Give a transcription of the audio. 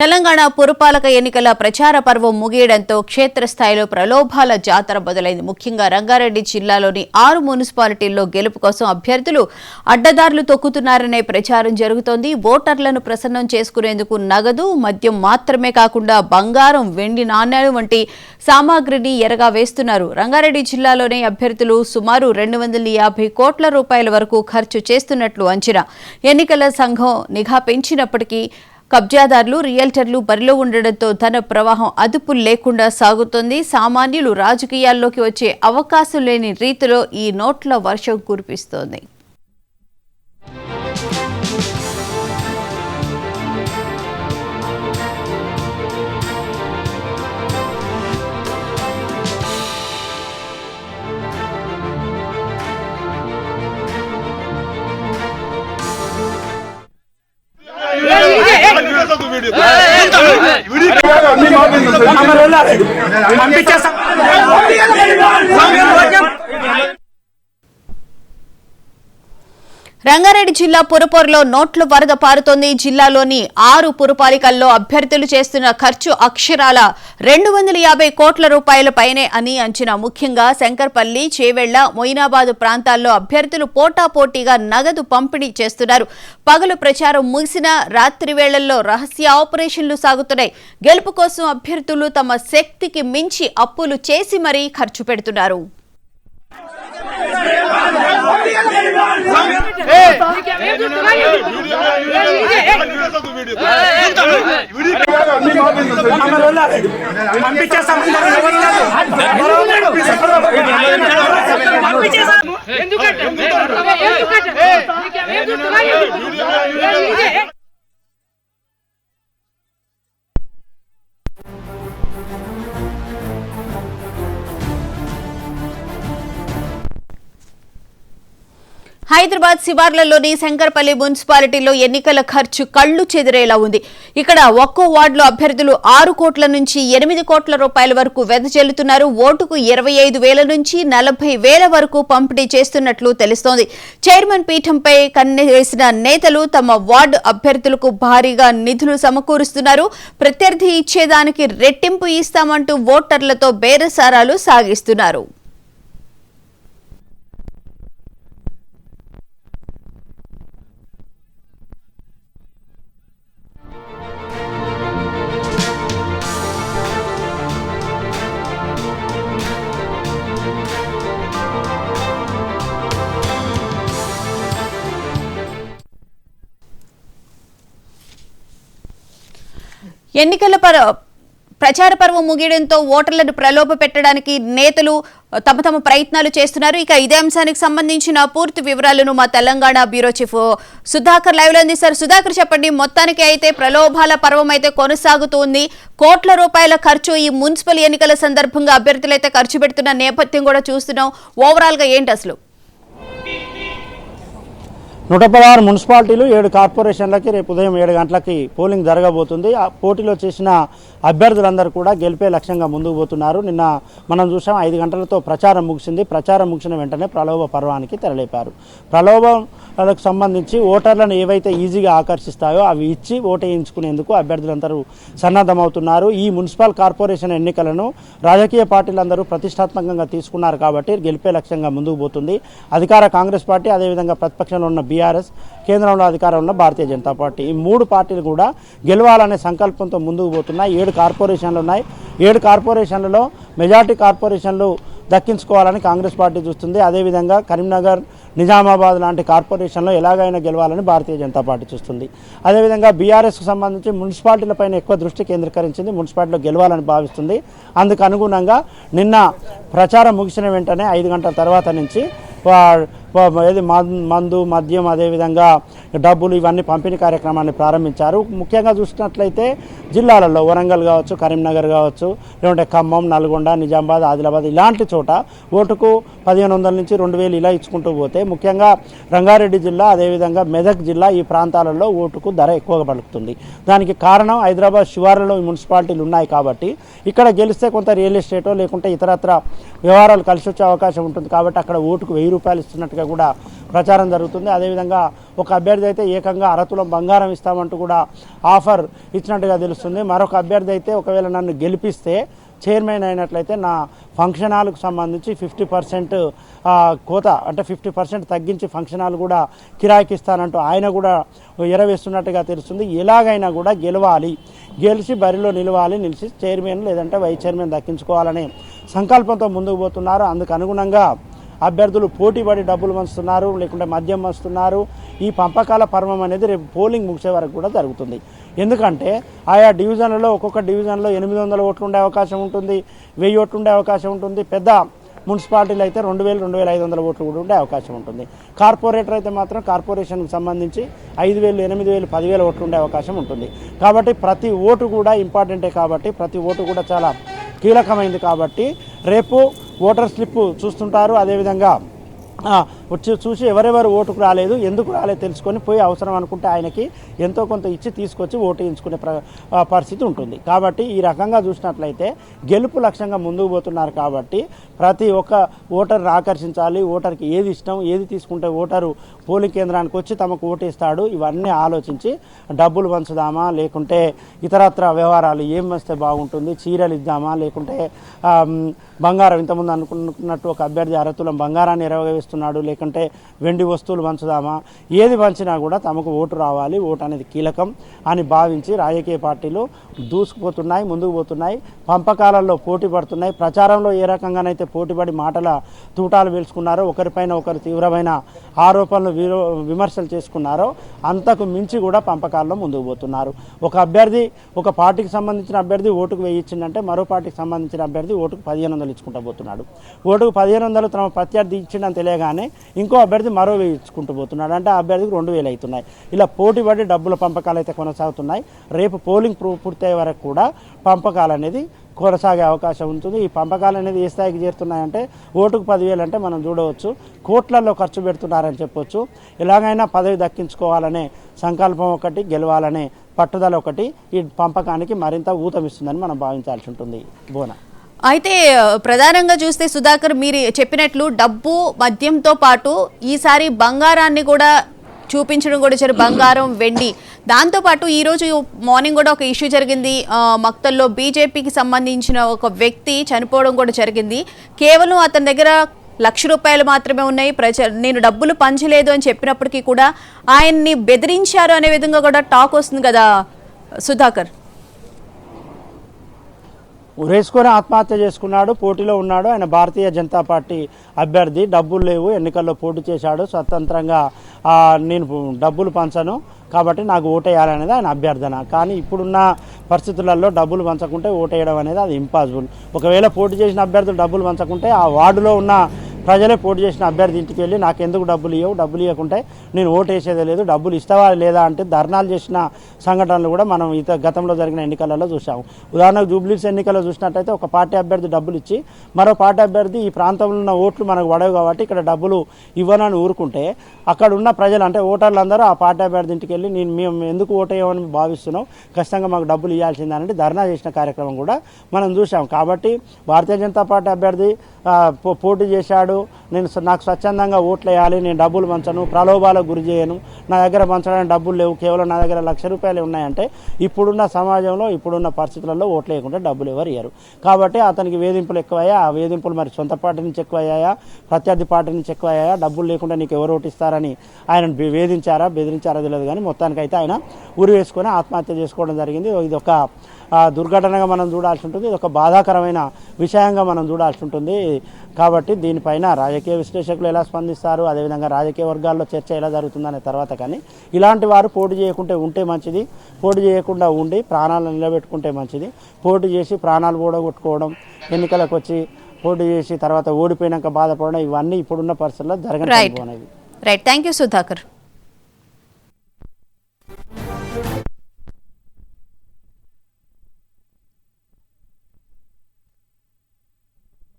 తెలంగాణ పురపాలక ఎన్నికల ప్రచార పర్వం ముగియడంతో క్షేత్రస్థాయిలో ప్రలోభాల జాతర మొదలైంది. ముఖ్యంగా రంగారెడ్డి జిల్లాలోని 6 మున్సిపాలిటీల్లో గెలుపు కోసం అభ్యర్థులు అడ్డదారులు తొక్కుతున్నారనే ప్రచారం జరుగుతోంది. ఓటర్లను ప్రసన్నం చేసుకునేందుకు నగదు, మద్యం మాత్రమే కాకుండా బంగారం, వెండి నాణ్యాలు వంటి సామాగ్రిని ఎరగా వేస్తున్నారు. రంగారెడ్డి జిల్లాలోని అభ్యర్థులు సుమారు 250 కోట్ల రూపాయల వరకు ఖర్చు చేస్తున్నట్లు అంచనా. ఎన్నికల సంఘం నిఘా పెంచినప్పటికీ కబ్జాదారులు, రియల్టర్లు బరిలో ఉండడంతో ధన ప్రవాహం అదుపు లేకుండా సాగుతోంది. సామాన్యులు రాజకీయాల్లోకి వచ్చే అవకాశం లేని రీతిలో ఈ నోట్ల వర్షం కురిపిస్తోంది. రంగారెడ్డి జిల్లా పురపోరులో నోట్ల వరద పారుతోంది. జిల్లాలోని 6 పురపాలికల్లో అభ్యర్థులు చేస్తున్న ఖర్చు అక్షరాల 250 కోట్ల రూపాయల పైనే అని అంచనా. ముఖ్యంగా శంకర్పల్లి, చేవెళ్ల, మొయినాబాద్ ప్రాంతాల్లో అభ్యర్థులు పోటాపోటీగా నగదు పంపిణీ చేస్తున్నారు. పగలు ప్రచారం ముగిసిన రాత్రి వేళల్లో రహస్య ఆపరేషన్లు సాగుతున్నాయి. గెలుపు కోసం అభ్యర్థులు తమ శక్తికి మించి అప్పులు చేసి మరీ ఖర్చు పెడుతున్నారు. హైదరాబాద్ శివార్లలోని శంకర్పల్లి మున్సిపాలిటీలో ఎన్నికల ఖర్చు కళ్లు చెదిరేలా ఉంది. ఇక్కడ ఒక్కో వార్డులో అభ్యర్థులు 6 కోట్ల నుంచి 8 కోట్ల రూపాయల వరకు వెదజల్లుతున్నారు. ఓటుకు 25,000 నుంచి 40,000 వరకు పంపిణీ చేస్తున్నట్లు తెలుస్తోంది. చైర్మన్ పీఠంపై కన్నెవేసిన నేతలు తమ వార్డు అభ్యర్థులకు భారీగా నిధులు సమకూరుస్తున్నారు. ప్రత్యర్థి ఇచ్చేదానికి రెట్టింపు ఇస్తామంటూ ఓటర్లతో బేరసారాలు సాగిస్తున్నారు. ఎన్నికల ప్రచార పర్వం ముగియడంతో ఓటర్లను ప్రలోభ పెట్టడానికి నేతలు తమ ప్రయత్నాలు చేస్తున్నారు. ఇక ఇదే అంశానికి సంబంధించిన పూర్తి వివరాలను మా Telangana bureau chief Sudhakar live లో అందిస్తారు. సుధాకర్, చెప్పండి. మొత్తానికి అయితే ప్రలోభాల పర్వం అయితే కొనసాగుతోంది. కోట్ల రూపాయల ఖర్చు ఈ మున్సిపల్ ఎన్నికల సందర్భంగా అభ్యర్థులు అయితే ఖర్చు పెడుతున్న నేపథ్యం కూడా చూస్తున్నాం. ఓవరాల్ గా ఏంటి అసలు? 116 మున్సిపాలిటీలు 7 కార్పొరేషన్లకి రేపు ఉదయం 7 గంటలకి పోలింగ్ జరగబోతుంది. ఆ పోటీలో చేసిన అభ్యర్థులందరూ కూడా గెలిపే లక్ష్యంగా ముందుకు పోతున్నారు. నిన్న మనం చూసాం 5 గంటలతో ప్రచారం ముగిసింది. ప్రచారం ముగిసిన వెంటనే ప్రలోభ పర్వానికి తెరలేపారు. ప్రలోభాలకు సంబంధించి ఓటర్లను ఏవైతే ఈజీగా ఆకర్షిస్తాయో అవి ఇచ్చి ఓటేయించుకునేందుకు అభ్యర్థులందరూ సన్నద్ధమవుతున్నారు. ఈ మున్సిపల్ కార్పొరేషన్ ఎన్నికలను రాజకీయ పార్టీలందరూ ప్రతిష్టాత్మకంగా తీసుకున్నారు కాబట్టి గెలిపే లక్ష్యంగా ముందుకు పోతుంది. అధికార కాంగ్రెస్ పార్టీ, అదేవిధంగా ప్రతిపక్షంలో ఉన్న బీఆర్ఎస్, కేంద్రంలో అధికారంలో ఉన్న భారతీయ జనతా పార్టీ, ఈ 3 పార్టీలు కూడా గెలవాలనే సంకల్పంతో ముందుకు పోతున్నాయి. 7 కార్పొరేషన్లు ఉన్నాయి. 7 కార్పొరేషన్లలో మెజార్టీ కార్పొరేషన్లు దక్కించుకోవాలని కాంగ్రెస్ పార్టీ చూస్తుంది. అదేవిధంగా కరీంనగర్, నిజామాబాద్ లాంటి కార్పొరేషన్లో ఎలాగైనా గెలవాలని భారతీయ జనతా పార్టీ చూస్తుంది. అదేవిధంగా బీఆర్ఎస్కు సంబంధించి మున్సిపాలిటీలపైన ఎక్కువ దృష్టి కేంద్రీకరించింది. మున్సిపాలిటీలో గెలవాలని భావిస్తుంది. అందుకు అనుగుణంగా నిన్న ప్రచారం ముగిసిన వెంటనే 5 గంటల తర్వాత నుంచి ఏది మందు, మద్యం, అదేవిధంగా డబ్బులు ఇవన్నీ పంపిణీ కార్యక్రమాన్ని ప్రారంభించారు. ముఖ్యంగా చూసినట్లయితే జిల్లాలలో వరంగల్ కావచ్చు, కరీంనగర్ కావచ్చు, లేదంటే ఖమ్మం, నల్గొండ, నిజామాబాద్, ఆదిలాబాద్ ఇలాంటి చోట ఓటుకు 1,500 నుంచి 2,000 ఇలా ఇచ్చుకుంటూ పోతే ముఖ్యంగా రంగారెడ్డి జిల్లా, అదేవిధంగా మెదక్ జిల్లా ఈ ప్రాంతాలలో ఓటుకు ధర ఎక్కువగా పలుకుతుంది. దానికి కారణం హైదరాబాద్ శివార్లలో ఈ మున్సిపాలిటీలు ఉన్నాయి కాబట్టి ఇక్కడ గెలిస్తే కొంత రియల్ ఎస్టేటో లేకుంటే ఇతరత్ర వ్యవహారాలు కలిసి వచ్చే అవకాశం ఉంటుంది కాబట్టి అక్కడ ఓటుకు 1,000 రూపాయలు ఇస్తున్నట్టుగా ఇచ్చినట్టుగా కూడా ప్రచారం జరుగుతుంది. అదేవిధంగా ఒక అభ్యర్థి అయితే ఏకంగా అరతులం బంగారం ఇస్తామంటూ కూడా ఆఫర్ ఇచ్చినట్టుగా తెలుస్తుంది. మరొక అభ్యర్థి అయితే ఒకవేళ నన్ను గెలిపిస్తే చైర్మన్ అయినట్లయితే నా ఫంక్షన్ హాల్కు సంబంధించి 50% కోత అంటే 50% తగ్గించి ఫంక్షన్ హాల్ కూడా కిరాయికి ఇస్తానంటూ ఆయన కూడా ఎరవేస్తున్నట్టుగా తెలుస్తుంది. ఎలాగైనా కూడా గెలిచి బరిలో నిలిచి చైర్మన్ లేదంటే వైస్ చైర్మన్ దక్కించుకోవాలనే సంకల్పంతో ముందుకు పోతున్నారు. అందుకు అనుగుణంగా అభ్యర్థులు పోటీపడి డబ్బులు పంచుతున్నారు, లేకుంటే మద్యం పంచుతున్నారు. ఈ పంపకాల పర్వం అనేది రేపు పోలింగ్ ముగిసే వరకు కూడా జరుగుతుంది. ఎందుకంటే ఆయా డివిజన్లలో ఒక్కొక్క డివిజన్లో 800 ఓట్లు ఉండే అవకాశం ఉంటుంది, 1000 ఓట్లు ఉండే అవకాశం ఉంటుంది. పెద్ద మున్సిపాలిటీలు అయితే 2000, 2500 ఓట్లు కూడా ఉండే అవకాశం ఉంటుంది. కార్పొరేటర్ అయితే మాత్రం కార్పొరేషన్కి సంబంధించి 5000, 8000, 10,000 ఓట్లు ఉండే అవకాశం ఉంటుంది. కాబట్టి ప్రతి ఓటు కూడా ఇంపార్టెంటే, కాబట్టి ప్రతి ఓటు కూడా చాలా కీలకమైంది. కాబట్టి రేపు ఓటర్ స్లిప్ చూస్తుంటారు. అదేవిధంగా చూసి ఎవరెవరు ఓటుకు రాలేదు, ఎందుకు రాలేదు తెలుసుకొని పోయి అవసరం అనుకుంటే ఆయనకి ఎంతో కొంత ఇచ్చి తీసుకొచ్చి ఓటు వేయించుకునే పరిస్థితి ఉంటుంది. కాబట్టి ఈ రకంగా చూసినట్లయితే గెలుపు లక్ష్యంగా ముందుకు పోతున్నారు. కాబట్టి ప్రతి ఒక్క ఓటర్ని ఆకర్షించాలి. ఓటర్కి ఏది ఇష్టం, ఏది తీసుకుంటే ఓటరు పోలింగ్ కేంద్రానికి వచ్చి తమకు ఓటేస్తాడు, ఇవన్నీ ఆలోచించి డబ్బులు పంచుదామా, లేకుంటే ఇతరత్ర వ్యవహారాలు ఏం వస్తే బాగుంటుంది, చీరలు ఇద్దామా, లేకుంటే బంగారం ఇంతకుముందు అనుకున్నట్టు ఒక అభ్యర్థి అరతులం బంగారాన్ని ఎరవేస్తున్నాడు, లేకుంటే వెండి వస్తువులు పంచుదామా, ఏది పంచినా కూడా తమకు ఓటు రావాలి, ఓటు అనేది కీలకం అని భావించి రాజకీయ పార్టీలు దూసుకుపోతున్నాయి, ముందుకు పోతున్నాయి, పంపకాలలో పోటీ పడుతున్నాయి. ప్రచారంలో ఏ రకంగానైతే పోటీపడి మాటల తూటాలు వేల్చుకున్నారో, ఒకరిపైన ఒకరు తీవ్రమైన ఆరోపణలు విమర్శలు చేసుకున్నారో అంతకు మించి కూడా పంపకాల్లో ముందుకు పోతున్నారు. ఒక అభ్యర్థి ఒక పార్టీకి సంబంధించిన అభ్యర్థి ఓటుకు 1000 ఇచ్చిందంటే మరో పార్టీకి సంబంధించిన అభ్యర్థి ఓటుకు 1500 ఇచ్చుకుంటూ పోతున్నాడు. ఓటుకు 1500 తమ ప్రత్యర్థి ఇచ్చిండని తెలియగానే ఇంకో అభ్యర్థి మరో 1000 ఇచ్చుకుంటూ పోతున్నాడు. అంటే ఆ అభ్యర్థికి 2000 అవుతున్నాయి. ఇలా పోటీపడి డబ్బుల పంపకాలు అయితే కొనసాగుతున్నాయి. రేపు పోలింగ్ పూర్తయ్యే వరకు కూడా పంపకాలు అనేది కొనసాగే అవకాశం ఉంటుంది. ఈ పంపకాలు అనేది ఏ స్థాయికి చేరుతున్నాయంటే ఓటుకు 10,000 అంటే మనం చూడవచ్చు కోట్లలో ఖర్చు పెడుతున్నారని చెప్పొచ్చు. ఎలాగైనా పదవి దక్కించుకోవాలనే సంకల్పం ఒకటి, గెలవాలనే పట్టుదల ఒకటి ఈ పంపకానికి మరింత ఊతమిస్తుందని మనం భావించాల్సి ఉంటుంది. బోనా అయితే ప్రధానంగా చూస్తే సుధాకర్ మీరు చెప్పినట్లు డబ్బు మద్యంతో పాటు ఈసారి బంగారాన్ని కూడా చూపించడం కూడా జరిగింది, బంగారం వెండి. దాంతోపాటు ఈరోజు మార్నింగ్ కూడా ఒక ఇష్యూ జరిగింది, మక్తల్లో బీజేపీకి సంబంధించిన ఒక వ్యక్తి చనిపోవడం కూడా జరిగింది. కేవలం అతని దగ్గర ₹1,00,000 మాత్రమే ఉన్నాయి, నేను డబ్బులు పంచలేదు అని చెప్పినప్పటికీ కూడా ఆయన్ని బెదిరించారు అనే విధంగా కూడా టాక్ వస్తుంది కదా సుధాకర్. ఉరేసుకొని ఆత్మహత్య చేసుకున్నాడు, పోటీలో ఉన్నాడు. ఆయన భారతీయ జనతా పార్టీ అభ్యర్థి, డబ్బులు లేవు, ఎన్నికల్లో పోటీ చేశాడు, స్వతంత్రంగా నేను డబ్బులు పంచను కాబట్టి నాకు ఓటేయాలనేది ఆయన అభ్యర్థన. కానీ ఇప్పుడున్న పరిస్థితులలో డబ్బులు పంచకుంటే ఓటేయడం అనేది అది ఇంపాసిబుల్. ఒకవేళ పోటీ చేసిన అభ్యర్థులు డబ్బులు పంచకుంటే ఆ వార్డులో ఉన్న ప్రజలే పోటీ చేసిన అభ్యర్థి ఇంటికి వెళ్ళి నాకెందుకు డబ్బులు డబ్బులు ఇవ్వకుంటే నేను ఓటు వేసేదే లేదు, డబ్బులు ఇస్తావా లేదా అంటే ధర్నాలు చేసిన సంఘటనలు కూడా మనం గతంలో జరిగిన ఎన్నికలలో చూసాము. ఉదాహరణకు జూబ్లీస్ ఎన్నికల్లో చూసినట్టయితే ఒక పార్టీ అభ్యర్థి డబ్బులు ఇచ్చి మరో పార్టీ అభ్యర్థి ఈ ప్రాంతంలో ఉన్న ఓట్లు మనకు పడవు కాబట్టి ఇక్కడ డబ్బులు ఇవ్వనని ఊరుకుంటే అక్కడ ఉన్న ప్రజలు అంటే ఓటర్లందరూ ఆ పార్టీ అభ్యర్థి ఇంటికి వెళ్ళి మేము ఎందుకు ఓటేయమని భావిస్తున్నాం, ఖచ్చితంగా మాకు డబ్బులు ఇవ్వాల్సిందని ధర్నా చేసిన కార్యక్రమం కూడా మనం చూసాం. కాబట్టి భారతీయ జనతా పార్టీ అభ్యర్థి పోటీ చేశాడు, నాకు స్వచ్ఛందంగా ఓట్లు వేయాలి, నేను డబ్బులు పంచను, ప్రలోభాలకు గురి చేయను, నా దగ్గర పంచడానికి డబ్బులు లేవు, కేవలం నా దగ్గర ₹1,00,000 ఉన్నాయంటే ఇప్పుడున్న సమాజంలో ఇప్పుడున్న పరిస్థితులలో ఓట్లు వేయకుండా డబ్బులు ఎవరు ఇయ్యరు. కాబట్టి అతనికి వేధింపులు ఎక్కువయ్యా, ఆ వేధింపులు మరి సొంత పార్టీ నుంచి ఎక్కువయ్యాయా, ప్రత్యర్థి పార్టీ నుంచి ఎక్కువయ్యాయా, డబ్బులు లేకుండా నీకు ఎవరు ఓటిస్తారని ఆయన వేధించారా బెదిరించారా తెలియదు. కానీ మొత్తానికైతే ఆయన ఉరి వేసుకొని ఆత్మహత్య చేసుకోవడం జరిగింది. ఇది ఒక దుర్ఘటనగా మనం చూడాల్సి ఉంటుంది, ఇది ఒక బాధాకరమైన విషయంగా మనం చూడాల్సి ఉంటుంది. కాబట్టి దీనిపైన రాజకీయ విశ్లేషకులు ఎలా స్పందిస్తారు, అదేవిధంగా రాజకీయ వర్గాల్లో చర్చ ఎలా జరుగుతుందనే తర్వాత కానీ ఇలాంటి వారు పోటీ చేయకుంటే ఉంటే మంచిది, పోటీ చేయకుండా ఉండి ప్రాణాలను నిలబెట్టుకుంటే మంచిది. పోటీ చేసి ప్రాణాలు ఓడగొట్టుకోవడం, ఎన్నికలకు వచ్చి పోటీ చేసి తర్వాత ఓడిపోయినాక బాధపడడం, ఇవన్నీ ఇప్పుడున్న పరిస్థితుల్లో జరగలేదు. Right, thank you Sudhakar.